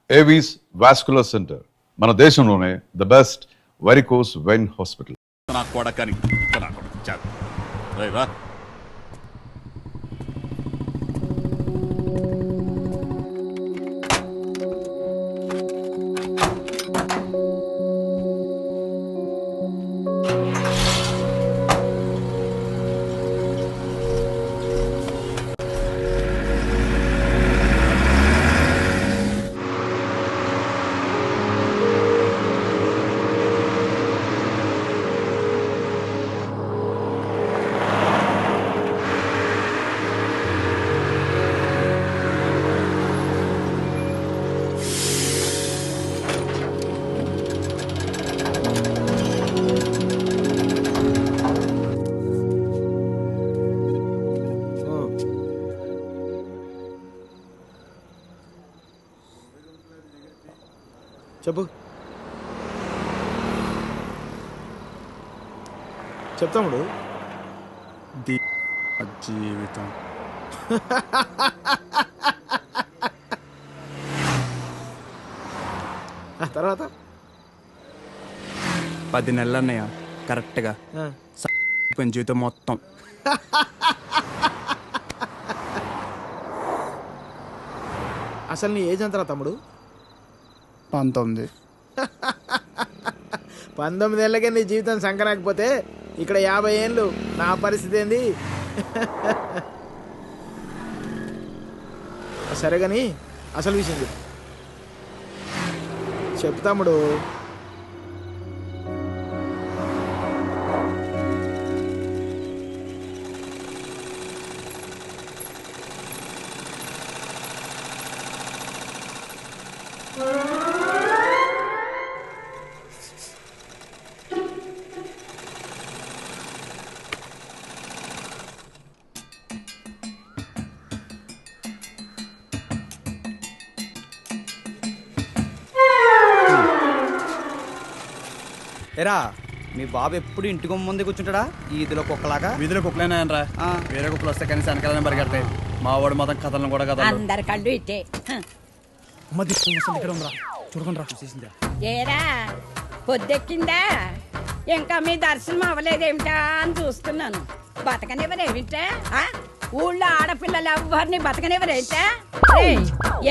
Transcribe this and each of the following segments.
Avis vascular centre మన దేశంలోనే the best varicose vein hospital. నా కొడకని రా. చెప్పు చెప్తాముడు జీవితం తర్వాత 10 నెలలు అన్నయ్య కరెక్ట్గా జీవితం మొత్తం. అసలు నీ ఏజ్ ఎంతరా తమ్ముడు? 19. 19 ఏళ్ళకే నీ జీవితం సంకరాకపోతే ఇక్కడ 50 ఏళ్ళు నా పరిస్థితి ఏంది? సరే కానీ అసలు విషయం చెప్పు తమ్ముడు. ఎరా మీ బాబు ఎప్పుడు ఇంటి ముందే కూర్చుంటాడా ఈదిలో కుక్కలాగా? వీధిలో కుక్కలేనా రా, వేరే కుక్కలు వస్తే కనీసం వెనకాలనే పరిగెడతాయి. మా వాడు మాత్రం కథలను కూడా కదా అందరి కళ్ళు ఇట్టే. చూడకుండా రా చూసేసిందా? ఏరా పొద్దెక్కిందా? ఇంకా మీ దర్శనం అవ్వలేదేమిటా అని చూస్తున్నాను. బతకనివ్వరేమిటా? ఊళ్ళో ఆడపిల్లలు ఎవరిని బతకనివ్వరేమిటా?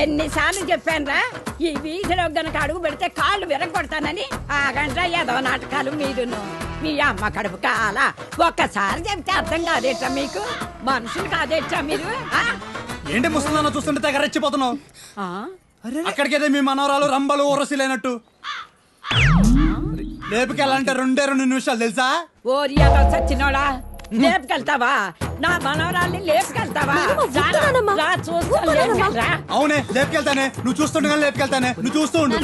ఎన్నిసార్లు చెప్పానురా, ఈ వీధిలో గనక అడుగు పెడితే కాళ్ళు విరగొడతానని. ఆగండ్రా ఏదో నాటకాలు మీరును. మీ అమ్మ కడుపు కాల ఒక్కసారి చెప్తే అర్థం కాదేట్రా మీకు? మనుషులు కాదేట్రా మీరు? ఏంటి ముస్తుందన్న చూస్తుంటే తెగ రెచ్చిపోతున్నావు? అక్కడికైతే మీ మనవరాలు రంబలు ఊరసిలేనట్టు లేపుకెళ్ళాలంటే 2 నిమిషాలు తెలుసా? ఓరియాలో చచ్చినోడా, లేపుకెళ్తావా? నా మనవరాల్ని లేపుకెళ్తావా? అవునే లేపుకెళ్తానే, నువ్వు చూస్తుండగా లేపుకెళ్తానే, నువ్వు చూస్తూ ఉండు.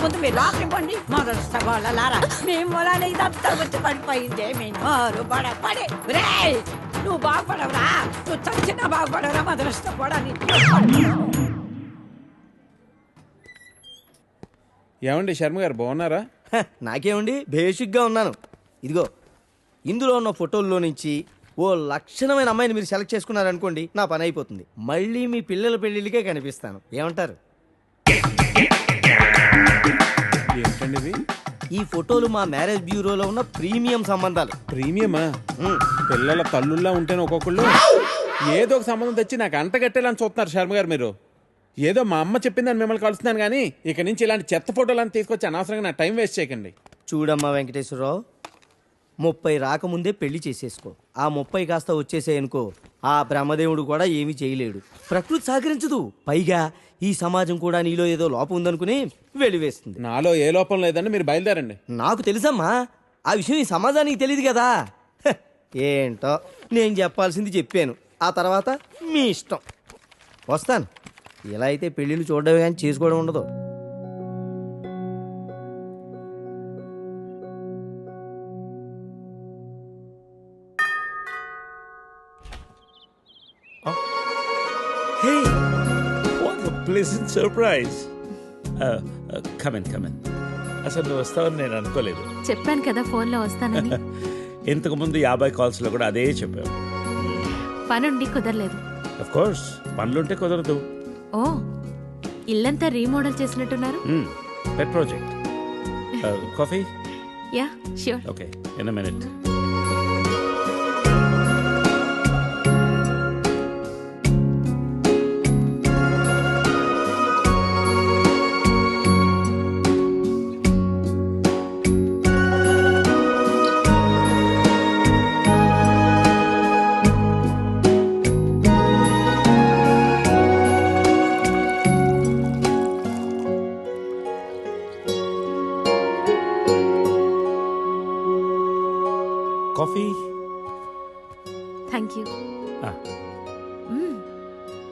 ముందు మీరు లోపలికి పండి మొదలుస్తారా? మేము మొలానే ఇదంతా వచ్చి పడిపోయిందే. మేము పడే నువ్వు బాగుపడవురా, నువ్వు చచ్చినా బాగుపడవురా, మొదలుష్టపడని. ఏమండి శర్మ గారు బాగున్నారా? నాకేమండి బేసిక్గా ఉన్నాను. ఇదిగో ఇందులో ఉన్న ఫోటోల్లో నుంచి ఓ లక్షణమైన అమ్మాయిని మీరు సెలెక్ట్ చేసుకున్నారనుకోండి, నా పని అయిపోతుంది. మళ్ళీ మీ పిల్లల పెళ్ళిళ్ళకే కనిపిస్తాను. ఏమంటారు? ఏంటండి ఇది? ఈ ఫోటోలు మా మ్యారేజ్ బ్యూరోలో ఉన్న ప్రీమియం సంబంధాలు. ప్రీమియమా? పిల్లల తల్లుల్లా ఉంటేనే ఒక్కొక్కళ్ళు ఏదో ఒక సంబంధం తెచ్చి నాకు అంటగట్టేలని చూస్తున్నారు శర్మ గారు మీరు. ఏదో మా అమ్మ చెప్పిందని మిమ్మల్ని కలుస్తున్నాను కానీ ఇక నుంచి ఇలాంటి చెత్త ఫోటోలను తీసుకొచ్చి అనవసరంగా నా టైం వేస్ట్ చేయకండి. చూడమ్మా వెంకటేశ్వరరావు, 30 రాకముందే పెళ్లి చేసేసుకో. ఆ 30 కాస్త వచ్చేసేయనుకో, ఆ బ్రహ్మదేవుడు కూడా ఏమీ చేయలేడు. ప్రకృతి సహకరించదు. పైగా ఈ సమాజం కూడా నీలో ఏదో లోపం ఉందనుకుని వెలివేస్తుంది. నాలో ఏ లోపం లేదని మీరు బయలుదేరండి. నాకు తెలుసమ్మా, ఆ విషయం ఈ సమాజానికి తెలియదు కదా. ఏంటో నేను చెప్పాల్సింది చెప్పాను, ఆ తర్వాత మీ ఇష్టం. వస్తాను. ఇలా అయితే పెళ్ళిళ్ళు చూడడమే కానీ చేసుకోవడం ఉండదు. Hey, what a pleasant surprise. Come in. అసలు నువ్వు వస్తావని నేను అనుకోలేదు. చెప్పాను కదా ఫోన్లో వస్తానని. ఇంతకుముందు 50 కాల్స్లో కూడా అదే చెప్పావు. పనుండి కుదరలేదు. అఫ్ కోర్స్ పనులుంటే కుదరదు. ఓ, ఇల్లంతా రీమోడల్ చేసినట్టున్నారు. పెట్ project. Coffee? Yeah sure. Okay, in a minute. Coffee? Thank you. Ah.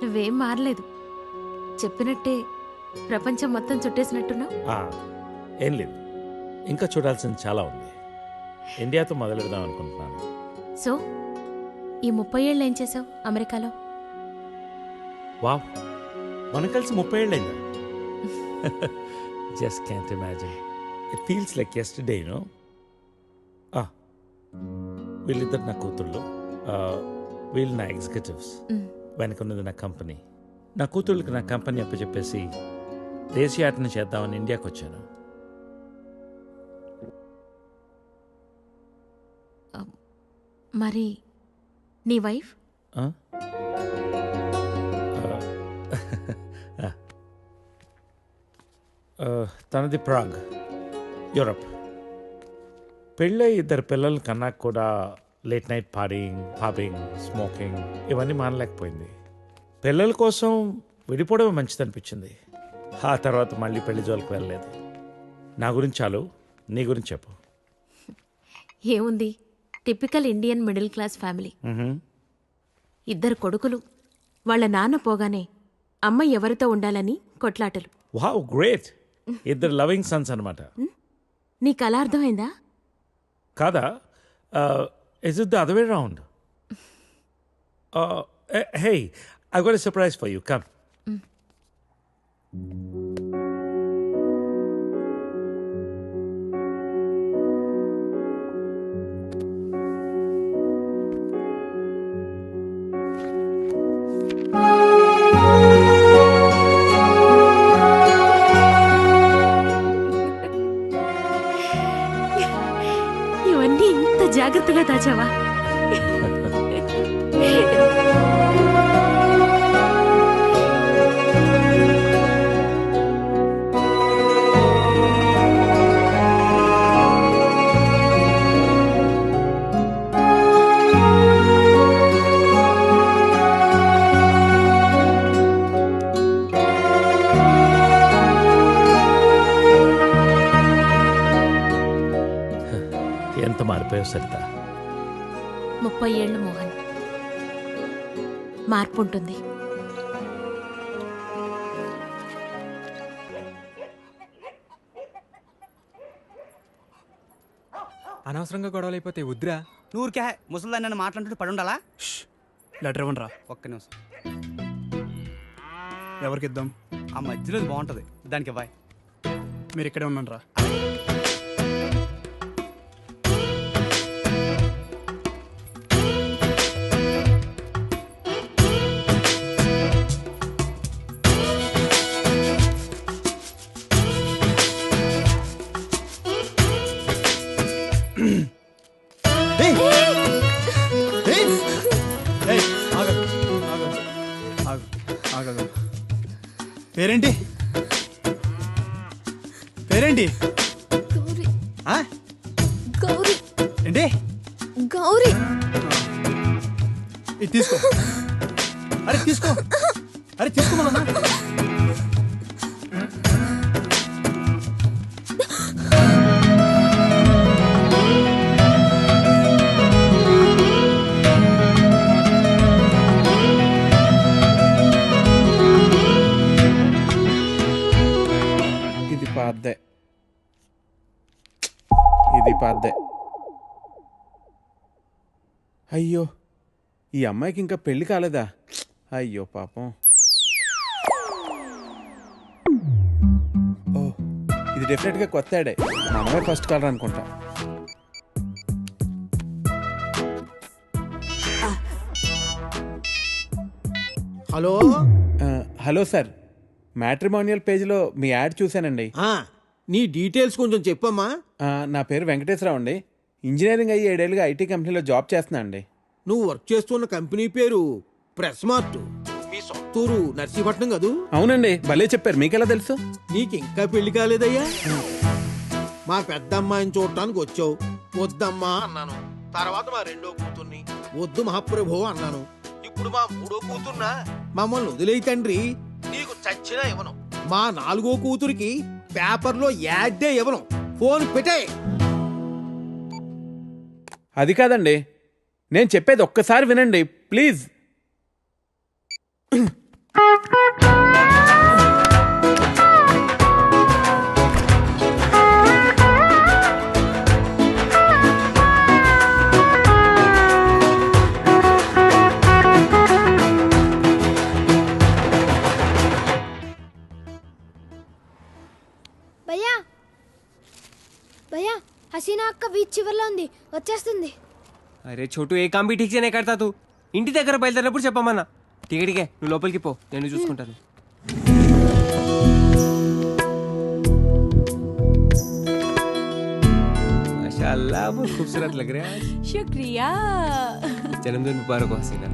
నువ్వేం మారలేదు. చెప్పినట్టే ప్రపంచం మొత్తం చుట్టేసినట్టున్నావు. ఏం లేదు, ఇంకా చూడాల్సింది చాలా ఉంది. ఇండియాతో మొదలెడదాం అనుకుంటున్నాను. సో ఈ 30 ఏళ్ళు ఏం చేసావు అమెరికాలో? వావ్, మనం కలిసి 30 ఏళ్ళైందా? Just can't imagine. It feels like yesterday, you know. వీళ్ళిద్దరు నా కూతుళ్ళు, వీళ్ళు నా ఎగ్జిక్యూటివ్స్, వెనకున్నది నా కంపెనీ. నా కూతుళ్ళకి నా కంపెనీ అప్పచెప్పేసి దేశీయాటన చేద్దామని ఇండియాకి వచ్చాను. మరి నీ వైఫ్? తనది ప్రాగ్, యూరప్. పెళ్ళై 2 పిల్లలు కన్నా కూడా late night partying, pubbing, smoking ఇవన్నీ మానలేకపోయింది. పిల్లల కోసం విడిపోవడమే మంచిది అనిపించింది. ఆ తర్వాత మళ్ళీ పెళ్లి జోలికి వెళ్ళలేదు. నా గురించి చాలు, నీ గురించి చెప్పు. ఏముంది, typical Indian middle class family. 2 కొడుకులు. వాళ్ళ నాన్న పోగానే అమ్మ ఎవరితో ఉండాలని కొట్లాటలు. Wow, great. 2 లవింగ్ సన్స్ అనమాట. నీకు అలా అర్థమైందా? కాదా? Is it the other way round? Hey, I got a surprise for you. Come. ఇవన్నీ ఇంత జాగ్రత్తగా దాచావా? ఎంత మారిపోయావు సరిత. 30 ఏళ్ళు మోహన్. మార్పు ఉంటుంది. అనవసరంగా గొడవలు అయిపోతే వద్దురా. నూరికే ముసలిదాన్ని నన్ను మాట్లాడుతూ పడి ఉండాలా? లెటర్ ఇవ్వండి రా. ఒక్క నిమిషం. ఎవరికి ఇద్దాం? ఆ మధ్యలో ఇది బాగుంటుంది, దానికి ఇవ్వాలి. మీరు ఇక్కడే ఉండండి రా. పేరేంటి? పేరేంటి? ఆ? గౌరీ. ఏంటి? గౌరీ. ఇది తీసుకో. అరే తీసుకో. అరే తీసుకోమన్నా. ఇది పాద్దే. అయ్యో, ఈ అమ్మాయికి ఇంకా పెళ్లి కాలేదా? అయ్యో పాపం. ఓ, ఇది డెఫినెట్గా కొత్త యాడే. మనమే ఫస్ట్ కలర్ అనుకుంటా. హలో హలో సార్, మ్యాట్రిమోనియల్ పేజ్లో మీ యాడ్ చూశానండి. నీ డీటెయిల్స్ కొంచెం చెప్పమ్మా. నా పేరు వెంకటేశ్వరరావు అండి. ఇంజనీరింగ్ అయ్యి 7 ఏళ్ళుగా ఐటీ కంపెనీలో జాబ్ చేస్తున్నా అండి. నువ్వు వర్క్ చేస్తున్న కంపెనీ పేరు ప్రెస్ మార్ట్. మీ సొంతూరు నర్సీపట్నం కదూ? అవునండి, భలే చెప్పారు. మీకెలా తెలుసు? నీకు ఇంకా పెళ్లి కాలేదయ్యా? మా పెద్ద అమ్మాయిని చూడటానికి వచ్చావు. వద్దమ్మా అన్నాను. తర్వాత మా రెండో కూతుర్ని వద్దు మహాప్రభు అన్నాను. ఇప్పుడు మా మూడో కూతుర్నా మమ్మల్ని వదిలేయి తండ్రి, నీకు చచ్చినా ఇవ్వను. మా 4గో కూతురికి పేపర్లో యాడ్డే ఇవ్వను. ఫోన్ పెట్టే. అది కాదండి, నేను చెప్పేది ఒక్కసారి వినండి ప్లీజ్. భయ్యా భయ్యా హసీనా అక్క బీచ్ చివర్లో ఉంది, వచ్చేస్తుంది. అరే చోటు, ఏ काम भी ठीक से नहीं करता तू. ఇంటి దగ్గర బయలుదేరినప్పుడు చెప్పమన్నా. టికెట్కే నువ్వు లోపలికి పో, నేను చూసుకుంటాను. माशाल्लाह बहुत खूबसूरत लग रहा है. శుక్రియా. जन्मदिन मुबारक हो हसीना.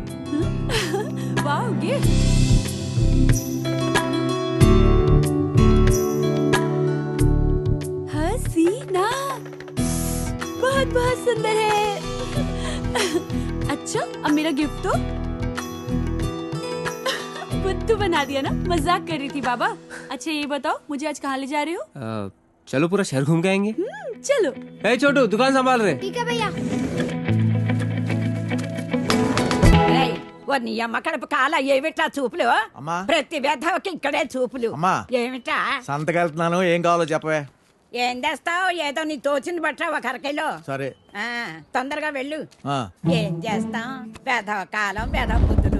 Wow gift. हसीना बहुत बहुत सुंदर है. अच्छा अब मेरा गिफ्ट तो बुद्धू बना दिया ना, मजाक कर रही थी बाबा. अच्छा ये बताओ मुझे आज कहाँ ले जा रहे हो? चलो पूरा शहर घूम के आएंगे. चलो. ए छोटू, दुकान संभाल रहे. ठीक है भैया. నీ అమ్మ కడుపు కాల ఏమిటా చూపులు? ప్రతి వ్యధకి ఇక్కడే చూపులు. ఏమిటా సంతకెళ్తున్నాను, ఏం కావాలో చెప్పవే. ఏం చేస్తావు? ఏదో నీ తోచింది బట్ట ఒక అరకిలో. సరే తొందరగా వెళ్ళు. ఏం చేస్తాం? వ్యధవ కాలం, వ్యధవ బుద్ధులు.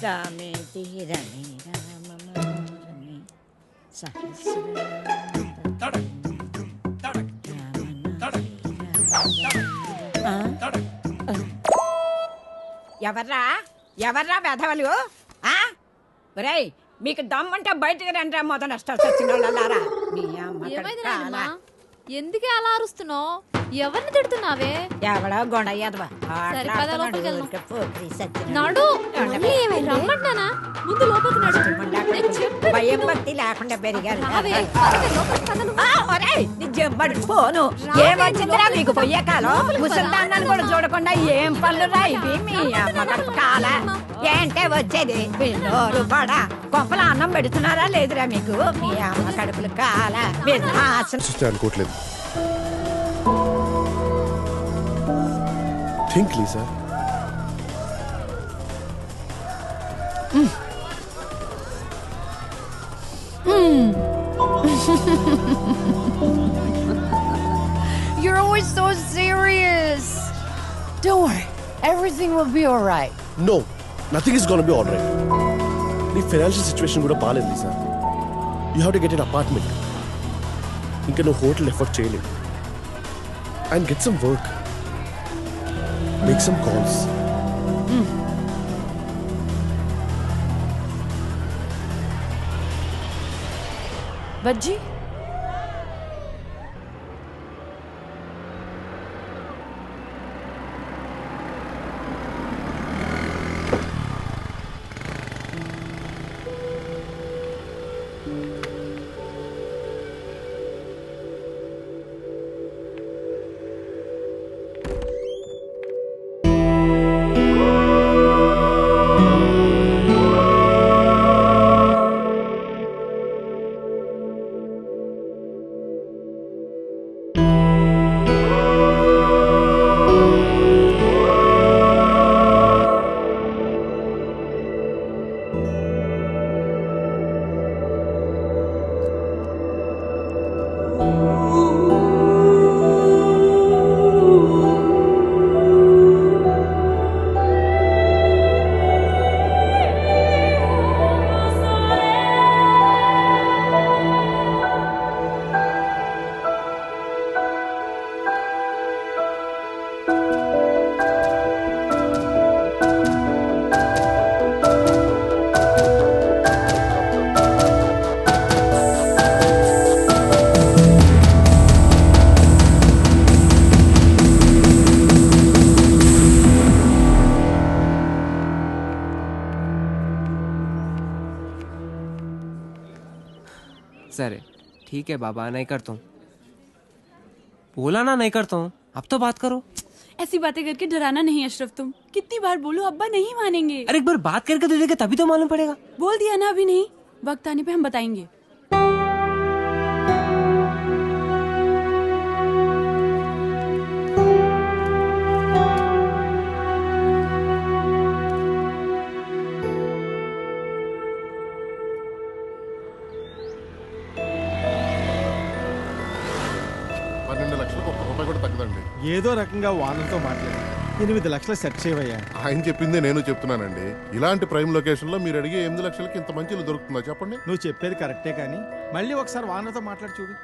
రామేతి రమే రామ మనోరమే ఎవర్రా ఎవర్రా వెధవలు? ఒరేయ్, మీకు దమ్మంటే బయటకు రండి. మొదలు నష్టాలు వచ్చిన వాళ్ళారా. ఎందుకే అలా అరుస్తున్నావు? ఎవరిని తిడుతున్నావే? ఎవడో గొడయ్యదవా నడు. రమ్మంటానా? ముందు లోపలికి నడు. భయం భక్తి లేకుండా పెరిగారు. పోను ఏమొచ్చిందిరా మీకు పొయ్యే కాలం? ముసల్దాన్ని కూడా చూడకుండా ఏం పనులు రా ఇవి? మీ అమ్మ కడుపు కాల ఏంటే వచ్చేది? పిల్లోరు పడ కొంపల అన్నం పెడుతున్నారా లేదురా మీకు? మీ అమ్మ కడుపులు కాల అనుకోవట్లేదు. Think లీజా. You're always so serious. Don't worry, everything will be all right. No, nothing is gonna be all right. నీ ఫైనాన్షియల్ సిచ్యువేషన్ కూడా బాగాలేదు Lisa. You have to get an apartment. ఇంకా నువ్వు హోటల్ ఎఫర్ట్ చేయలేవు. And get some work. Make some calls. బజ్జీ गुस्सा है। ठीक है बाबा, नहीं करता हूँ। बोला ना नहीं करता हूँ, अब तो बात करो। ऐसी बातें करके डराना नहीं अशरफ, तुम कितनी बार बोलो अब्बा नहीं मानेंगे। अरे एक बार बात करके तो देखे, तभी तो मालूम पड़ेगा। बोल दिया ना, अभी नहीं, वक्त आने पे हम बताएंगे। ఏదో రకంగా వానర్తో మాట్లాడి 8 లక్షలు సెట్ చేయవయ్యా. ఆయన చెప్పిందే నేను చెప్తున్నానండి. ఇలాంటి ప్రైమ్ లొకేషన్ లో మీరు అడిగే 8 లక్షలకి ఇంత మంచి ఇల్లు దొరుకుతుందా చెప్పండి? నువ్వు చెప్పేది కరెక్టే కానీ మళ్ళీ ఒకసారి వానర్తో మాట్లాడి చూడు.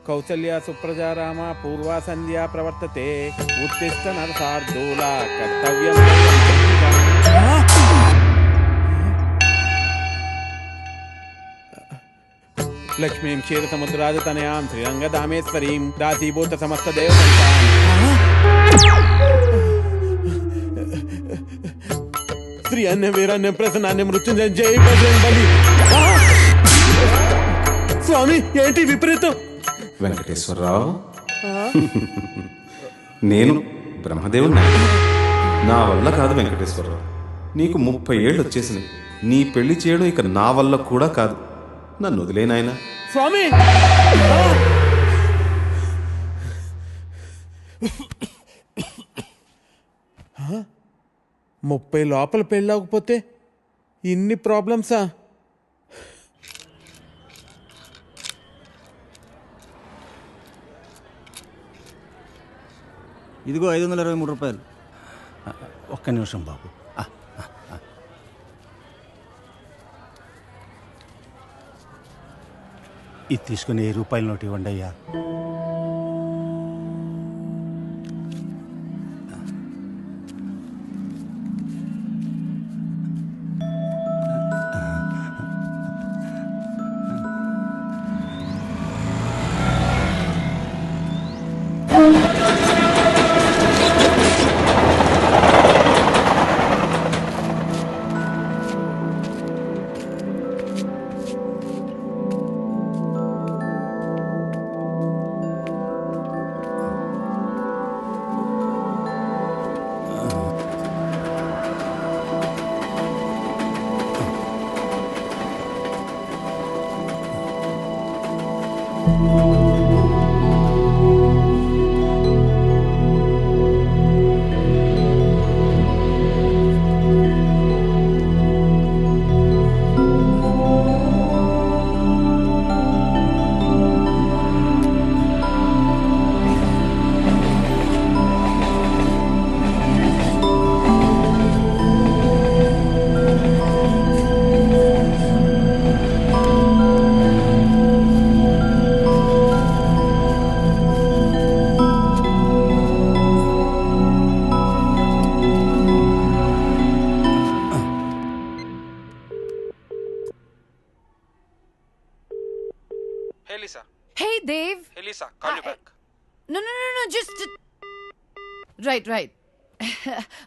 కౌసల్య సుప్రజా రామ పూర్వా సంధ్యా ప్రవర్తతే ఉత్తిష్ట నరసార్దూల కర్తవ్యం. లక్ష్మీం క్షీర సముద్రాజతనయాం శ్రీరంగ దామేశ్వరీం దాసీభూత సమస్త దేవతంతాం. శ్రీ అన్యం వీరాన్యం ప్రసన్నాన్యం మృత్యుంజయం జై బజరంగ్ బలి. స్వామి ఏంటి విపరీతం? వెంకటేశ్వరరావు, నేను బ్రహ్మదేవుని. నా వల్ల కాదు వెంకటేశ్వరరావు. నీకు 30 ఏళ్ళు వచ్చేసినాయి. నీ పెళ్లి చేయడం ఇక నా వల్ల కూడా కాదు. నన్ను వదిలేనాయనా. స్వామి 30 లోపల పెళ్ళవకపోతే ఇన్ని ప్రాబ్లమ్సా? ఇదిగో 523 రూపాయలు. ఒక్క నిమిషం బాబు. ఇది తీసుకుని 10 రూపాయల నోటు ఇవ్వండి అయ్యా. Hey, Dave. Hey, Lisa, call you back. No, just... Right.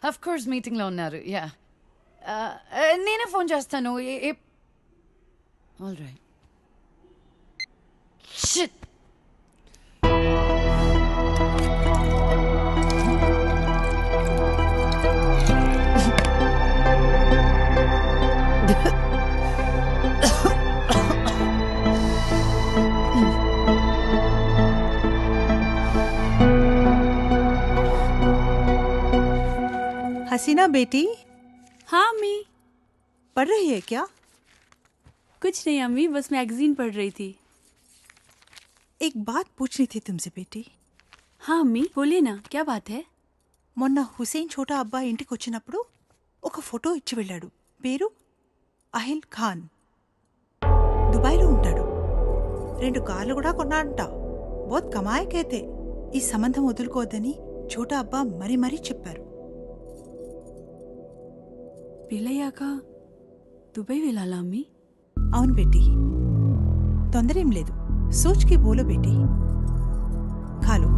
Of course, meeting lo unnaru. Yeah. Nene phone chestanu. All right. Shit. हसीना बेटी। हाँ अम्मी। पढ़ रही है क्या? कुछ नहीं अम्मी, बस मैगजीन पढ़ रही थी। एक बात पूछनी थी तुमसे बेटी। हाँ अम्मी बोलिए ना, क्या बात है? మొన్న హుసేన్ ఛోటా అబ్బా ఇంటికి వచ్చినప్పుడు ఒక ఫోటో ఇచ్చి వెళ్ళాడు. పేరు అహిల్ ఖాన్. దుబాయ్లో ఉంటాడు. 2 కార్లు కూడా కొన్నాడంట. బోత్ కమాయకైతే ఈ సంబంధం వదులుకోవద్దని ఛోటా అబ్బా మరీ చెప్పారు. పెళ్ళయ్యాక దుబాయ్ వెళ్ళాలా అమ్మి? అవును బేటీ, తొందరేం లేదు. సోచ్కి బోలో బేటీ. ఖాలో.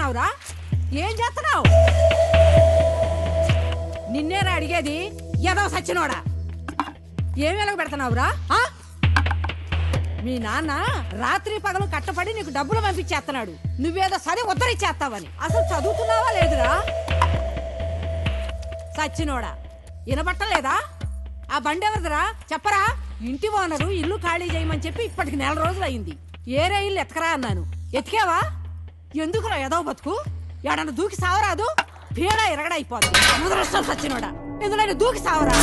చేస్తున్నావురా? ఏం చేస్తున్నావు? నిన్నేరా అడిగేది, ఏదో సచ్చినోడా. ఏం వెలగ పెడుతున్నావురా? మీ నాన్న రాత్రి పగలు కట్టపడి నీకు డబ్బులు పంపించేస్తున్నాడు, నువ్వేదో చదివి ఉత్తరిచ్చేస్తావని. అసలు చదువుతున్నావా లేదురా? సచ్చినోడా, వినబట్టలేదా? ఆ బండి ఎవరిదిరా చెప్పరా? ఇంటి ఓనరు ఇల్లు ఖాళీ చేయమని చెప్పి ఇప్పటికి 4 రోజులు అయింది. ఏరే ఇల్లు ఎతకరా అన్నాను, ఎతికేవా? ఎందుకురా ఏదో బతుకు? ఎడన్నా దూకి సావరాదు, పీడ ఎరగడైపోద్ది. ముదరష్టం సచ్చినోడా, ఎందులో దూకి సావరా.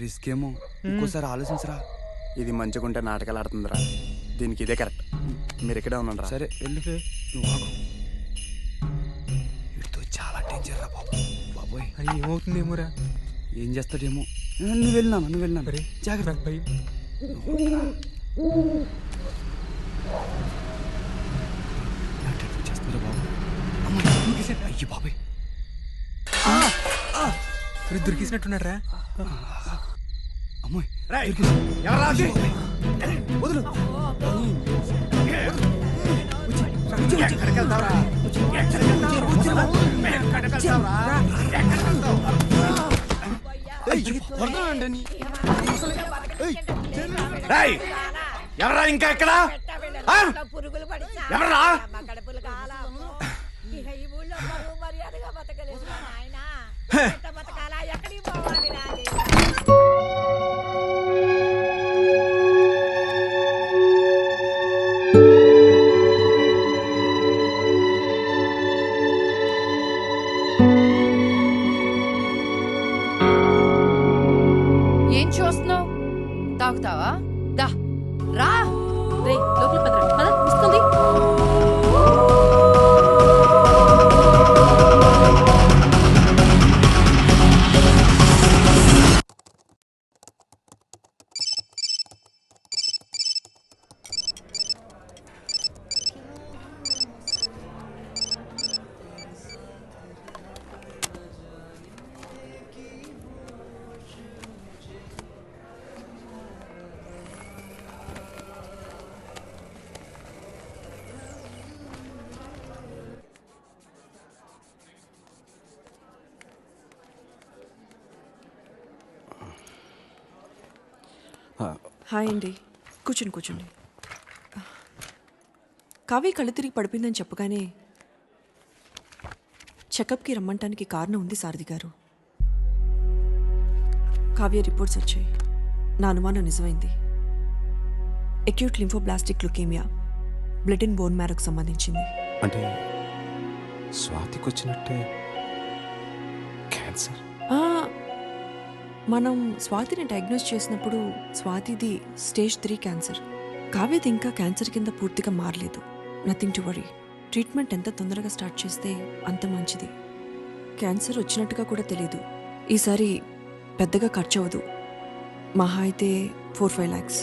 రిస్క్ ఏమో, ఇంకోసారి ఆలోచించరా. ఇది మంచిగుంటే నాటకాలు ఆడుతుందిరా, దీనికి ఇదే కరెక్ట్. మీరు ఇక్కడే ఉన్నారా? సరే వెళ్ళు, నువ్వు ఆగు. వీడితో చాలా డేంజర్ రా బాబు. బాబోయ్ ఏమవుతుందేమోరా, ఏం చేస్తాడేమో. నువ్వు వెళ్ళినా జాగ్రత్త. చేస్తుందా బాబు? అయ్యి బాబాయ్, దొరికేసినట్టున్నారా? అమ్మాయి వదులు. ఎవరా ఇంకా ఎక్కడ? ఎవరా? ఏం చూస్తున్నావు? తాగుతావా? దా రా. లోపల పద వస్తుంది. హాయ్ అండి, కూర్చోండి. కావ్య కళ్ళు తిరిగి పడిపోయిందని చెప్పగానే చెకప్కి రమ్మంటానికి కారణం ఉంది సారథి గారు. కావ్య రిపోర్ట్స్ వచ్చాయి, నా అనుమానం నిజమైంది. Acute lymphoblastic leukemia, blood and bone మ్యారోకు సంబంధించింది. అంటే స్వాతికి వచ్చినట్టే క్యాన్సర్. మనం స్వాతిని డయాగ్నోస్ చేసినప్పుడు స్వాతిది స్టేజ్ 3 క్యాన్సర్. కావ్యది ఇంకా క్యాన్సర్ కింద పూర్తిగా మారలేదు. Nothing to worry. ట్రీట్మెంట్ ఎంత తొందరగా స్టార్ట్ చేస్తే అంత మంచిది. క్యాన్సర్ వచ్చినట్టుగా కూడా తెలీదు. ఈసారి పెద్దగా ఖర్చు అవ్వదు, మహా అయితే 4-5 lakhs.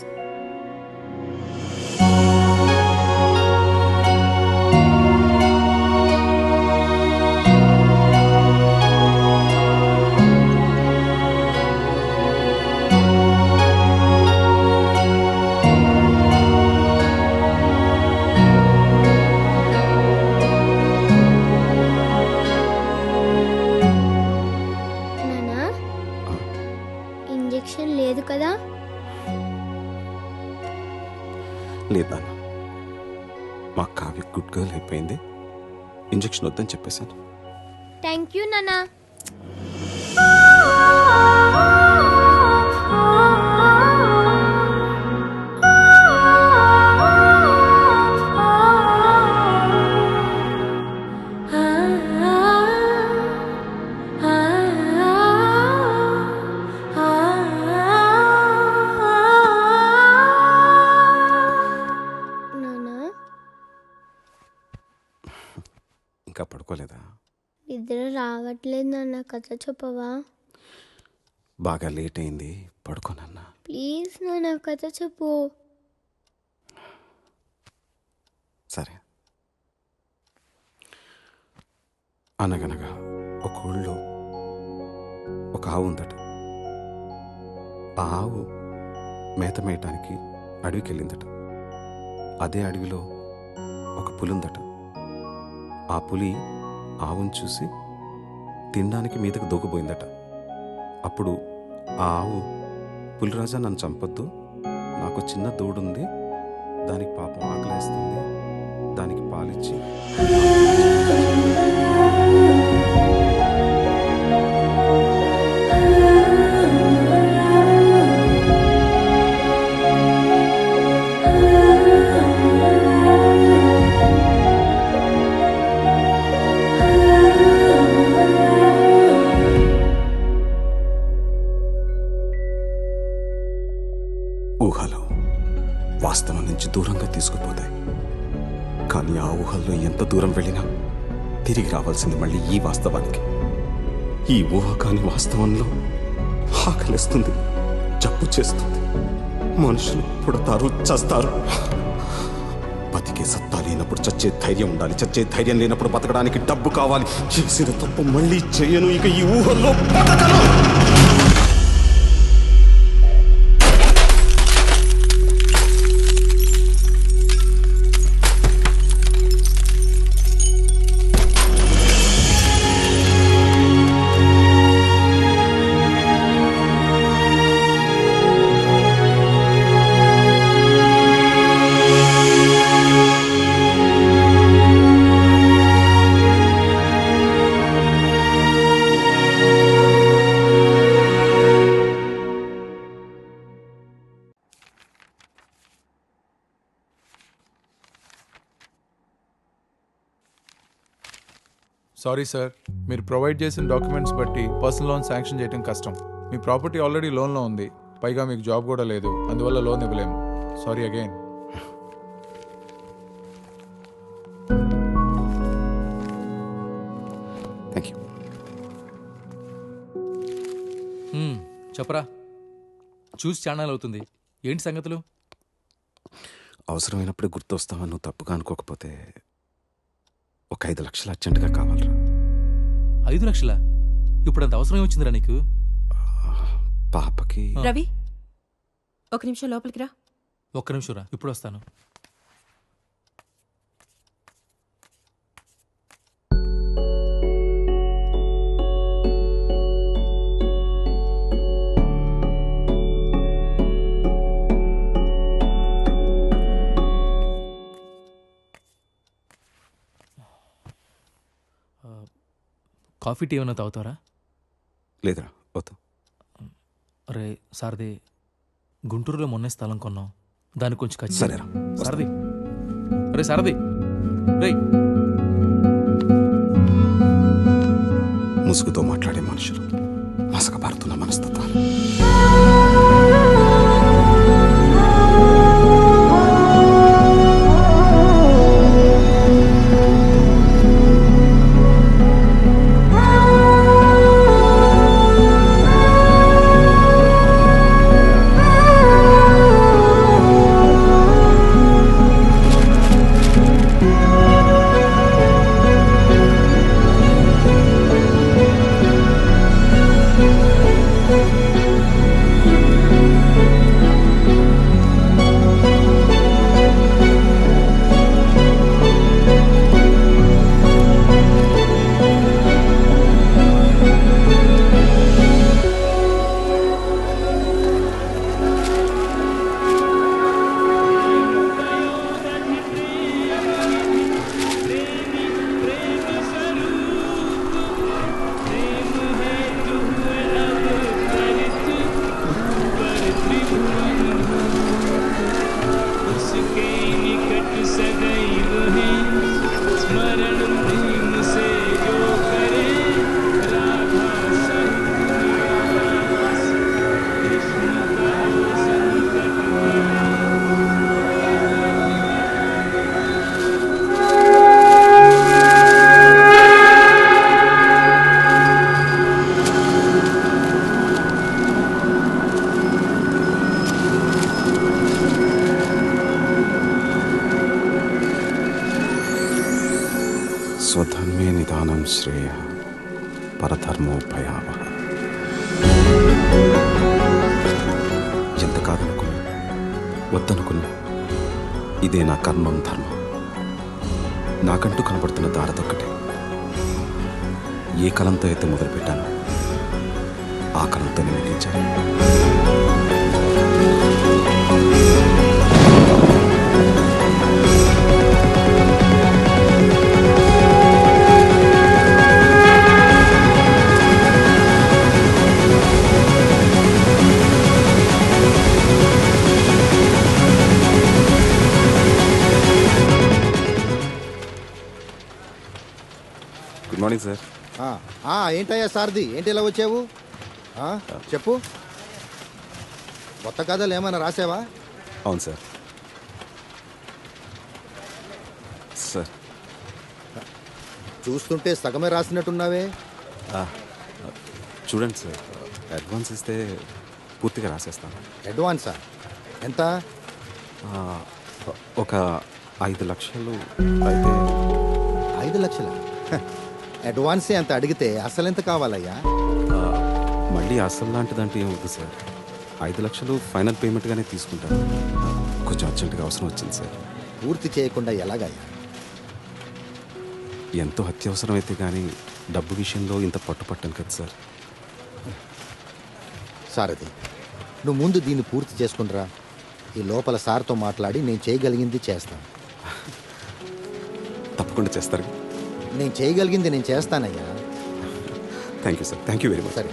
ఇంజెక్షన్ లేదు కదా? లేదు నాన్న, మా కావ్య గుడ్ గర్ల్ అయిపోయింది, ఇంజెక్షన్ వద్దని చెప్పేశాను. థ్యాంక్ యూ నాన్న. ఇంకా పడుకోలేదా? నిద్ర రావట్లేదు నాన్న, కథ చెప్పవా? బాగా లేట్ అయింది, పడుకోనన్నా. ప్లీజ్ నాన్న, కథ చెప్పు. సరే. అనగనగా ఒక ఊళ్ళో ఒక ఆవు ఉందట. ఆ ఆవు మేత మేయటానికి అడవికి వెళ్ళిందట. అదే అడవిలో ఒక పులి ఉందట. ఆ పులి ఆవును చూసి తినడానికి మీదకి దూకపోయిందట. అప్పుడు ఆ ఆవు, పులిరాజా నన్ను చంపొద్దు, నాకు చిన్న దూడుంది, దానికి పాపం ఆకలేస్తుంది, దానికి పాలిచ్చి ఊహలు వాస్తవం నుంచి దూరంగా తీసుకుపోతాయి. కానీ ఆ ఊహల్లో ఎంత దూరం వెళ్ళినా తిరిగి రావాల్సింది మళ్ళీ ఈ వాస్తవానికి. ఈ ఊహ కాని వాస్తవంలో ఆకలిస్తుంది, జబ్బు చేస్తుంది, మనుషులు పుడతారు, చస్తారు. బతికే సత్తా లేనప్పుడు చచ్చే ధైర్యం ఉండాలి, చచ్చే ధైర్యం లేనప్పుడు బతకడానికి డబ్బు కావాలి. చేసిన తప్పు మళ్ళీ చేయను, ఇక ఈ ఊహల్లో బతకను. సారీ సార్, మీరు ప్రొవైడ్ చేసిన డాక్యుమెంట్స్ బట్టి పర్సనల్ లోన్ శాంక్షన్ చేయడం కష్టం. మీ ప్రాపర్టీ ఆల్రెడీ లోన్లో ఉంది, పైగా మీకు జాబ్ కూడా లేదు, అందువల్ల లోన్ ఇవ్వలేము. Sorry again. Thank you. చెప్పరా, చూసి ఛానల్ అవుతుంది, ఏంటి సంగతులు? అవసరమైనప్పుడు గుర్తొస్తావని నువ్వు తప్పుగా అనుకోకపోతే ఒక 5 లక్షలు అర్జెంటుగా కావాలరా. 5 లక్షలా? ఇప్పుడు అంత అవసరం వచ్చిందిరా నీకు? పాపకి. రవి, ఒక నిమిషం లోపలికి రా. ఒక్క నిమిషం రా, ఇప్పుడు వస్తాను. కాఫీ టీ ఏమైనా తాగుతారా? లేదురా, వద్దు. అరే సారథి, గుంటూరులో మొన్నే స్థలం కొన్నాం, దానికి కొంచెం ఖర్చు. సరేరా సారథి. అరే సారథి, రే. ముసుగుతో మాట్లాడే మనుషులు, మసకబారుతున్న మనస్తత్వాలు. స్వధర్మే నిదానం శ్రేయ పరధర్మో భయావహ. ఎంత కాదనుకున్నా వద్దనుకున్నా ఇదే నా కర్మం ధర్మం. నాకంటూ కనపడుతున్న దారదొక్కటే. ఏ కలంతో అయితే మొదలుపెట్టానో ఆ కలంతో ముగించాను. Good morning sir. ఏంటయ్యా సార్ది, ఏంటి ఇలా వచ్చావు? చెప్పు, కొత్త కథలు ఏమైనా రాసావా? అవును సార్. సార్ చూస్తుంటే సగమే రాసినట్టున్నావే. చూడండి సార్, అడ్వాన్స్ ఇస్తే పూర్తిగా రాసేస్తాను. అడ్వాన్సా? ఎంత? ఒక 5 లక్షలు అయితే. 5 లక్షల? అడ్వాన్సే అంత అడిగితే అసలు ఎంత కావాలయ్యా? మళ్ళీ అసలు లాంటిదంటే ఏమవుతుంది సార్? 5 లక్షలు ఫైనల్ పేమెంట్గానే తీసుకుంటాను. కొంచెం అర్జెంటుగా అవసరం వచ్చింది సార్. పూర్తి చేయకుండా ఎలాగయ్యా? ఎంతో అత్యవసరం అయితే కానీ డబ్బు విషయంలో ఇంత పట్టుపట్టాను కదా సార్. సారథి, నువ్వు ముందు దీన్ని పూర్తి చేసుకుంటురా. ఈ లోపల సార్తో మాట్లాడి నేను చేయగలిగింది చేస్తాను. తప్పకుండా చేస్తారు. నేను చేయగలిగింది నేను చేస్తానయ్యా. Thank you sir. Thank you very much. సరే.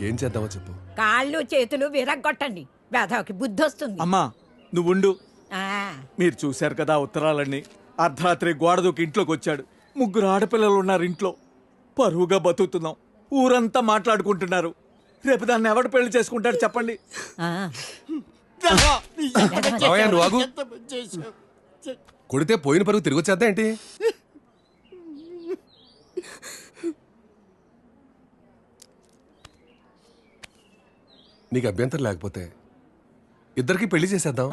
ఏం చేద్దామో చెప్పు. కాళ్ళు చేతులు విరగ్గొట్టండి, వేధవకి బుద్ధి వస్తుంది. అమ్మా నువ్వుండు. ఆ, మీరు చూశారు కదా ఉత్తరాలన్నీ. అర్ధరాత్రి గోడ దూకి ఇంట్లోకి వచ్చాడు. 3 ఆడపిల్లలు ఉన్నారు ఇంట్లో. పరువుగా బతుకుతున్నాం. ఊరంతా మాట్లాడుకుంటున్నారు. రేపు దాన్ని ఎవడు పెళ్లి చేసుకుంటాడు చెప్పండి. నువ్వు ఆగు. కొడితే పోయిన పరుగు తిరిగి వచ్చేద్దా ఏంటి? నీకు అభ్యంతరం లేకపోతే ఇద్దరికి పెళ్లి చేసేద్దాం.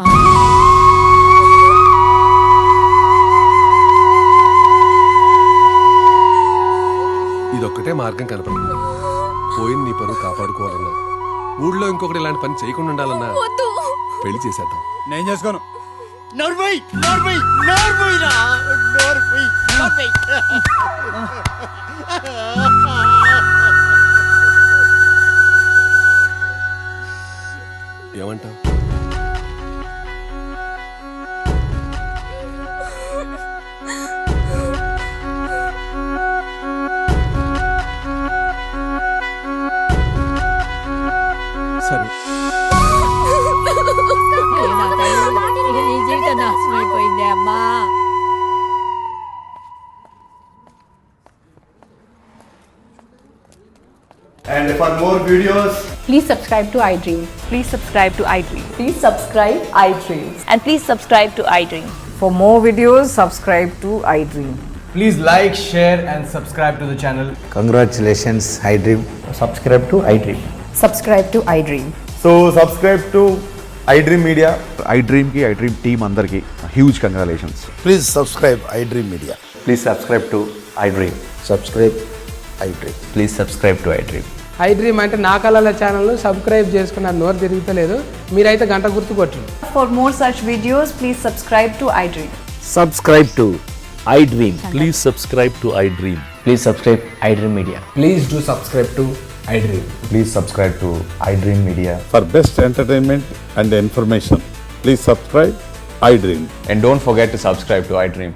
ఇదొక్కటే మార్గం కనపడుతుంది. పోయిన నీ పరువు కాపాడుకోవాలన్నా, ఊళ్ళో ఇంకొకటి ఇలాంటి పని చేయకుండా ఉండాలన్నా పెళ్లి చేసేద్దాం. నేను చేసుకోను. ఏమంటావు? సరే. నీ జీవితం నాశనం అయిపోయింది అమ్మా. And for more videos, please subscribe to iDream. Please subscribe to iDream. Please subscribe iDream. And please subscribe to iDream. For more videos, subscribe to iDream. please like, share and subscribe to the channel. Congratulations, iDream. Subscribe to iDream. Subscribe to iDream. So subscribe to iDream Media. iDream ki iDream team andarki huge congratulations. Please subscribe iDream Media. Please subscribe to iDream. Subscribe iDream. Please subscribe to iDream. iDream అంటే నా కళల channel subscribe చేసుకున్న నోరు తిరుగుతలేదు. మీరైతే గంట గుర్తు కొట్టండి. For more such videos, please subscribe to iDream. Subscribe to iDream. Please subscribe to iDream. Please subscribe iDream Media. Please do subscribe to iDream. Please subscribe to iDream Media. For best entertainment and information, please subscribe iDream. And don't forget to subscribe to iDream.